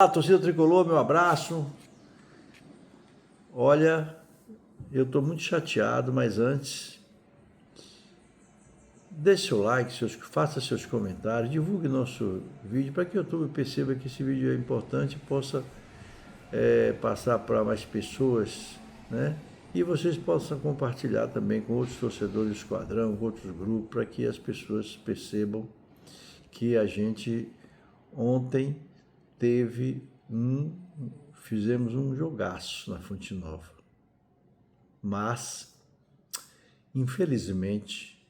Olá, torcida tricolor, meu abraço. Olha, eu estou muito chateado, mas antes, deixe seu like, faça seus comentários, divulgue nosso vídeo para que o YouTube perceba que esse vídeo é importante e possa passar para mais pessoas, né? E vocês possam compartilhar também com outros torcedores do Esquadrão, com outros grupos, para que as pessoas percebam que a gente ontem fizemos um jogaço na Fonte Nova. Mas, infelizmente,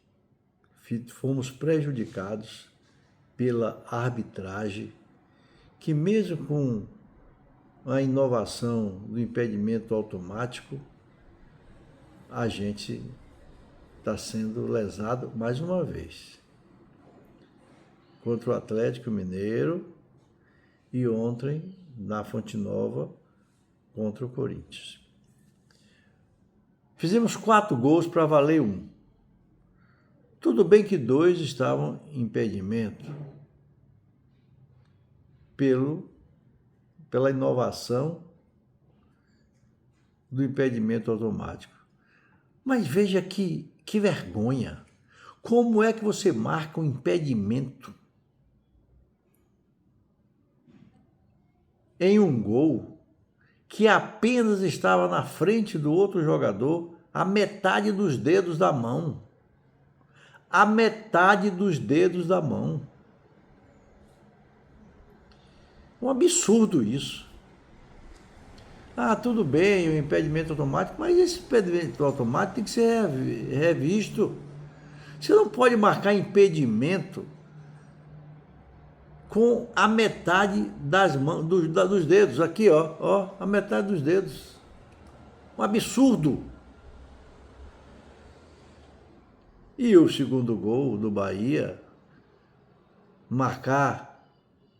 fomos prejudicados pela arbitragem, que mesmo com a inovação do impedimento automático, a gente está sendo lesado mais uma vez. Contra o Atlético Mineiro e ontem na Fonte Nova contra o Corinthians. Fizemos 4 gols para valer 1. Tudo bem que 2 estavam em impedimento pela inovação do impedimento automático. Mas veja que vergonha! Como é que você marca um impedimento em um gol que apenas estava na frente do outro jogador a metade dos dedos da mão? A metade dos dedos da mão. Um absurdo isso. Ah, tudo bem, o impedimento automático, mas esse impedimento automático tem que ser revisto. Você não pode marcar impedimento com a metade das mãos, dos dedos, aqui, ó, a metade dos dedos. Um absurdo. E o segundo gol do Bahia, marcar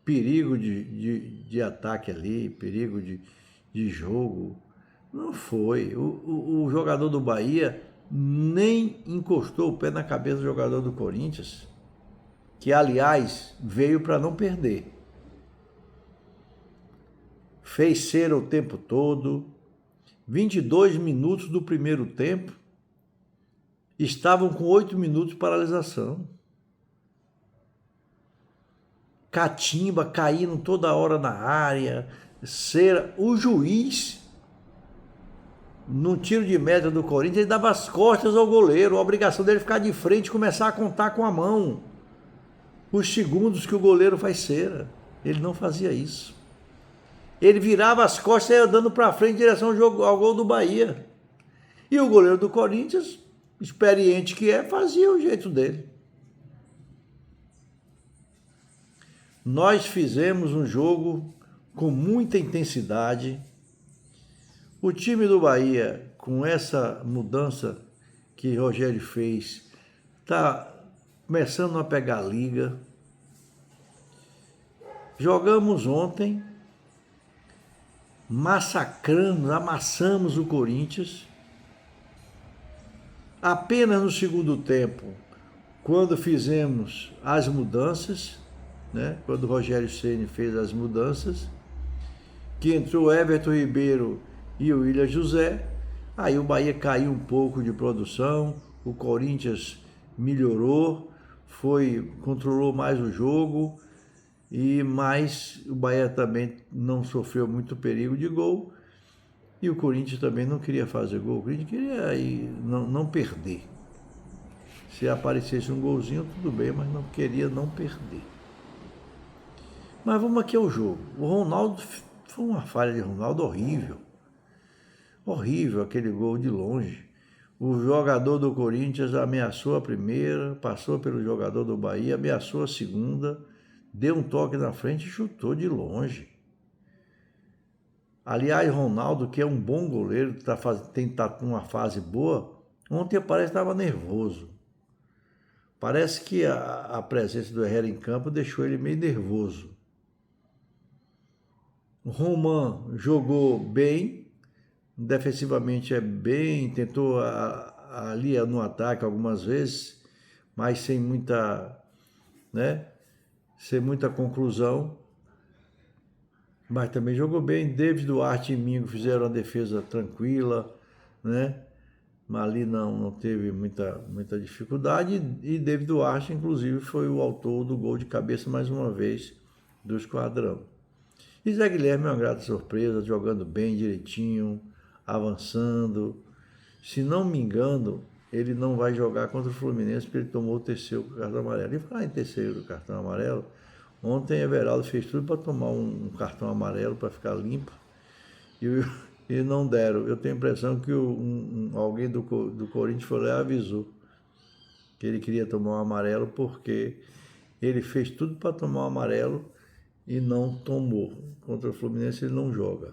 perigo de ataque ali, perigo de jogo, não foi. O jogador do Bahia nem encostou o pé na cabeça do jogador do Corinthians, que, aliás, veio para não perder. Fez cera o tempo todo. 22 minutos do primeiro tempo, estavam com 8 minutos de paralisação. Catimba caindo toda hora na área, cera. O juiz, no tiro de meta do Corinthians, ele dava as costas ao goleiro, a obrigação dele ficar de frente e começar a contar com a mão os segundos que o goleiro faz cera. Ele não fazia isso. Ele virava as costas e ia andando para frente em direção ao gol do Bahia. E o goleiro do Corinthians, experiente que é, fazia o jeito dele. Nós fizemos um jogo com muita intensidade. O time do Bahia, com essa mudança que Rogério fez, está começando a pegar liga. Jogamos ontem, massacramos, amassamos o Corinthians. Apenas no segundo tempo, quando fizemos as mudanças, né? Quando o Rogério Ceni fez as mudanças, que entrou Everton Ribeiro e o William José, aí o Bahia caiu um pouco de produção, o Corinthians melhorou, controlou mais o jogo, mas o Bahia também não sofreu muito perigo de gol, e o Corinthians também não queria fazer gol, o Corinthians queria não perder. Se aparecesse um golzinho, tudo bem, mas não queria não perder. Mas vamos aqui ao jogo. O Ronaldo, foi uma falha de Ronaldo horrível. Horrível aquele gol de longe. O jogador do Corinthians ameaçou a primeira, passou pelo jogador do Bahia, ameaçou a segunda, deu um toque na frente e chutou de longe. Aliás, Ronaldo, que é um bom goleiro, tem uma fase boa, ontem parece que estava nervoso. Parece que a presença do Herrera em campo deixou ele meio nervoso. O Roman jogou bem, defensivamente bem, tentou ali no ataque algumas vezes, mas sem muita conclusão. mas também jogou bem. David Duarte e Mingo fizeram uma defesa tranquila, né? Mas ali não teve muita dificuldade. E David Duarte, inclusive, foi o autor do gol de cabeça mais uma vez do Esquadrão. E Zé Guilherme é uma grata surpresa, jogando bem, direitinho, avançando. Se não me engano, ele não vai jogar contra o Fluminense porque ele tomou o terceiro cartão amarelo. E falar em terceiro cartão amarelo, ontem Everaldo fez tudo para tomar um cartão amarelo para ficar limpo e não deram. Eu tenho a impressão que alguém do Corinthians foi lá e avisou que ele queria tomar um amarelo porque ele fez tudo para tomar um amarelo e não tomou. Contra o Fluminense ele não joga.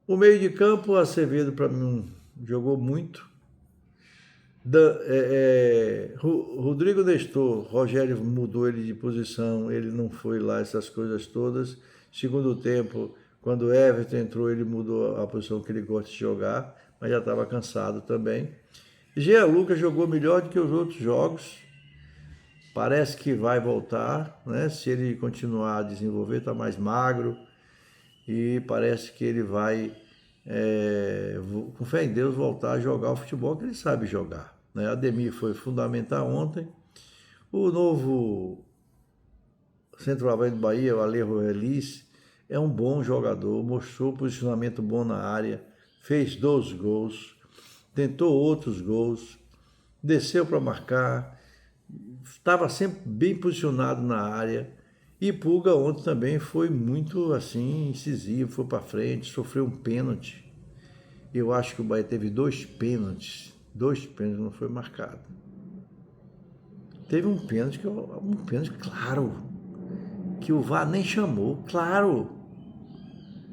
O meio de campo, Acevedo para mim jogou muito. Rodrigo Nestor, Rogério mudou ele de posição, ele não foi lá, essas coisas todas. Segundo tempo, quando o Everton entrou, ele mudou a posição que ele gosta de jogar, mas já estava cansado também. Jean Lucas jogou melhor do que os outros jogos, parece que vai voltar, né? Se ele continuar a desenvolver, está mais magro e parece que ele vai, com fé em Deus, voltar a jogar o futebol que ele sabe jogar. Ademir foi fundamental ontem. O novo centroavante do Bahia, o Alejo Relis, é um bom jogador, mostrou posicionamento bom na área, fez 2 gols, tentou outros gols, desceu para marcar, estava sempre bem posicionado na área. E Pulga ontem também foi muito assim, incisivo, foi para frente, sofreu um pênalti. Eu acho que o Bahia teve 2 pênaltis. 2 pênaltis não foi marcado. Teve um pênalti claro, que o VAR nem chamou, claro,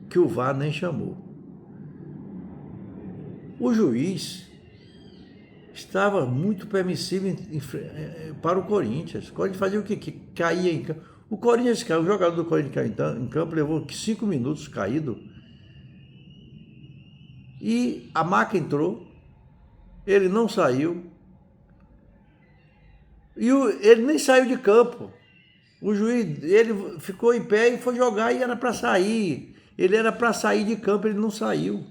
que o VAR nem chamou. O juiz estava muito permissivo para o Corinthians. O Corinthians fazia o que? Caía em campo. O Corinthians caiu, o jogador do Corinthians caiu em campo, levou 5 minutos caído. E a maca entrou. Ele não saiu. E ele nem saiu de campo. O juiz, ele ficou em pé e foi jogar e era para sair. Ele era para sair de campo, ele não saiu.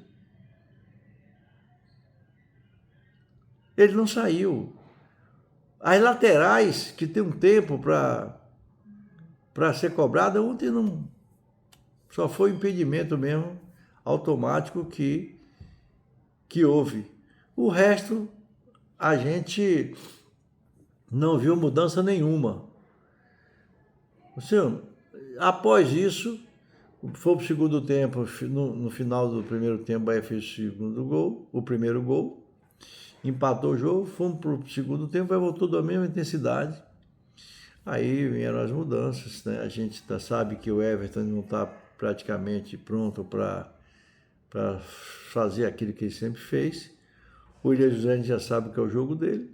Ele não saiu. As laterais, que tem um tempo para ser cobrada, ontem não. Só foi impedimento mesmo, automático que houve. O resto, a gente não viu mudança nenhuma. Após isso, foi para o segundo tempo, no final do primeiro tempo, o Bahia fez o primeiro gol, empatou o jogo, fomos para o segundo tempo, vai voltou da mesma intensidade. Aí vieram as mudanças, né? A gente sabe que o Everton não está praticamente pronto para fazer aquilo que ele sempre fez. O William José a gente já sabe que é o jogo dele.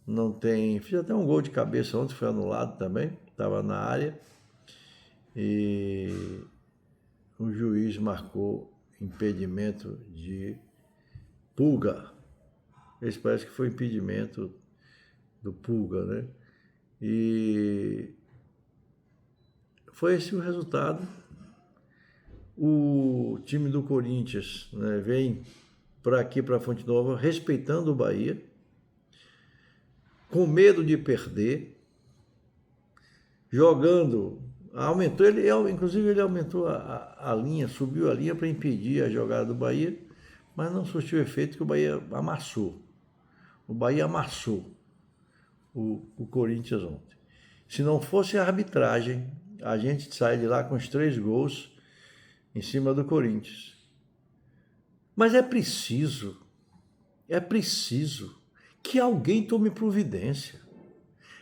Não tem. Fiz até um gol de cabeça ontem, foi anulado também, estava na área. E o juiz marcou impedimento de Pulga. Esse parece que foi impedimento do Pulga, né? E foi esse o resultado. O time do Corinthians, né, vem para aqui, para Fonte Nova, respeitando o Bahia, com medo de perder, jogando, inclusive ele aumentou a linha, subiu a linha para impedir a jogada do Bahia, mas não surtiu efeito que o Bahia amassou. O Bahia amassou o Corinthians ontem. Se não fosse a arbitragem, a gente sai de lá com os 3 gols em cima do Corinthians. Mas é preciso que alguém tome providência.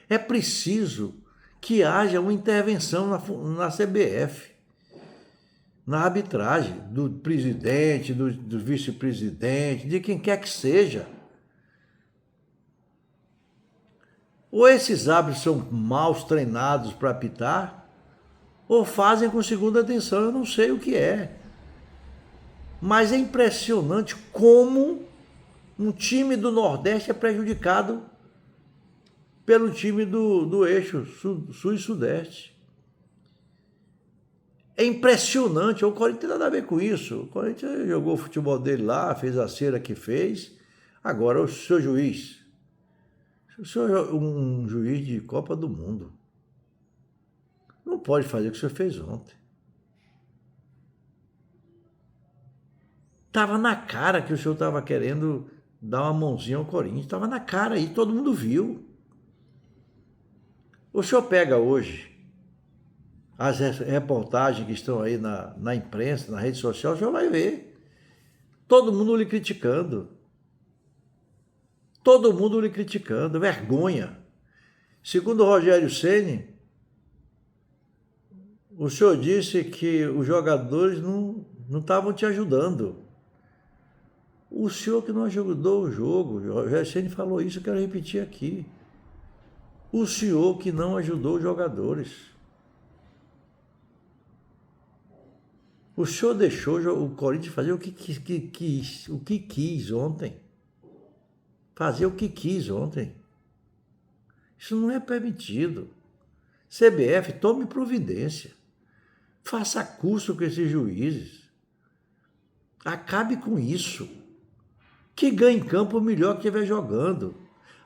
É preciso que haja uma intervenção na CBF, na arbitragem, do presidente, do vice-presidente, de quem quer que seja. Ou esses árbitros são mal treinados para apitar, ou fazem com segunda atenção, eu não sei o que é. Mas é impressionante como um time do Nordeste é prejudicado pelo time do eixo Sul e Sudeste. É impressionante, o Corinthians tem nada a ver com isso. O Corinthians jogou o futebol dele lá, fez a cera que fez. Agora, o seu juiz, o senhor é um juiz de Copa do Mundo, não pode fazer o que o senhor fez ontem. Estava na cara que o senhor estava querendo dar uma mãozinha ao Corinthians. Estava na cara aí, todo mundo viu. O senhor pega hoje as reportagens que estão aí na imprensa, na rede social, o senhor vai ver. Todo mundo lhe criticando. Todo mundo lhe criticando. Vergonha. Segundo o Rogério Ceni, o senhor disse que os jogadores não estavam te ajudando. O senhor que não ajudou o jogo, o Rogério Ceni falou isso, eu quero repetir aqui. O senhor que não ajudou os jogadores. O senhor deixou o Corinthians fazer o que quis ontem. Fazer o que quis ontem. Isso não é permitido. CBF, tome providência. Faça curso com esses juízes. Acabe com isso. Que ganhe em campo o melhor que estiver jogando.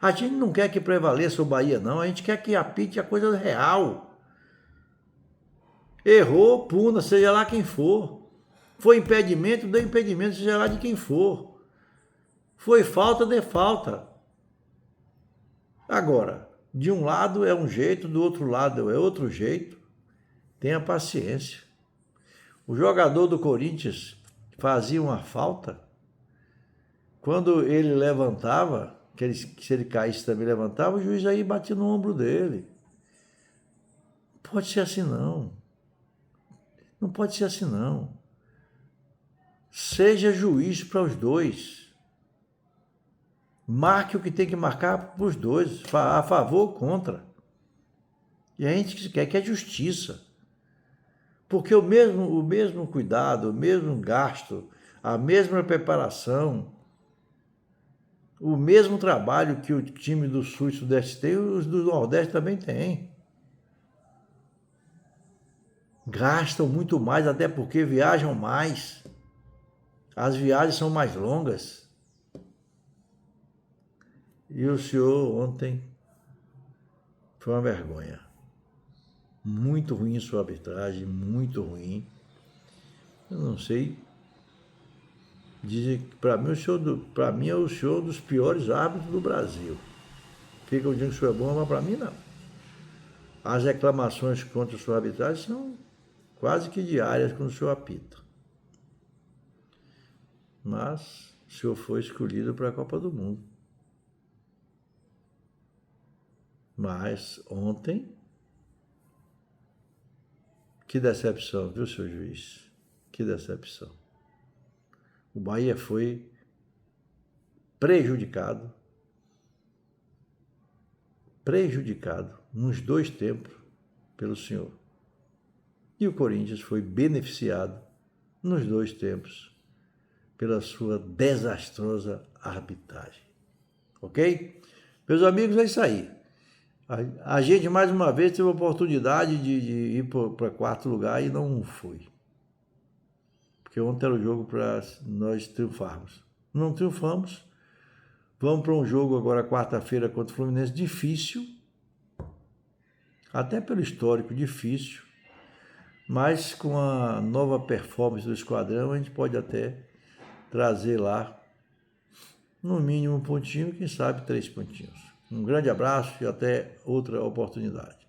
A gente não quer que prevaleça o Bahia, não. A gente quer que apite a coisa real. Errou, puna, seja lá quem for. Foi impedimento, dê impedimento, seja lá de quem for. Foi falta, dê falta. Agora, de um lado é um jeito, do outro lado é outro jeito. Tenha paciência. O jogador do Corinthians fazia uma falta. Quando ele levantava, se ele caísse também levantava, o juiz aí batia no ombro dele. Pode ser assim não. Não pode ser assim não. Seja juiz para os dois. Marque o que tem que marcar para os dois, a favor ou contra. E a gente quer que é justiça. Porque o mesmo cuidado, o mesmo gasto, a mesma preparação, o mesmo trabalho que o time do Sul e Sudeste tem, os do Nordeste também têm. Gastam muito mais, até porque viajam mais. As viagens são mais longas. E o senhor ontem foi uma vergonha. Muito ruim sua arbitragem, muito ruim. Eu não sei. Dizem que para mim é o senhor dos piores árbitros do Brasil. Fica dizendo que o senhor é bom, mas para mim não. As reclamações contra a sua arbitragem são quase que diárias quando o senhor apita. Mas o senhor foi escolhido para a Copa do Mundo. Mas ontem, que decepção, viu, seu juiz? Que decepção. O Bahia foi prejudicado nos dois tempos pelo senhor. E o Corinthians foi beneficiado nos dois tempos pela sua desastrosa arbitragem. Ok? Meus amigos, é isso aí. A gente, mais uma vez, teve a oportunidade de ir para quarto lugar e não foi. Porque ontem era o jogo para nós triunfarmos. Não triunfamos. Vamos para um jogo agora, quarta-feira, contra o Fluminense, difícil. Até pelo histórico, difícil. Mas com a nova performance do esquadrão, a gente pode até trazer lá, no mínimo um pontinho, quem sabe 3 pontinhos. Um grande abraço e até outra oportunidade.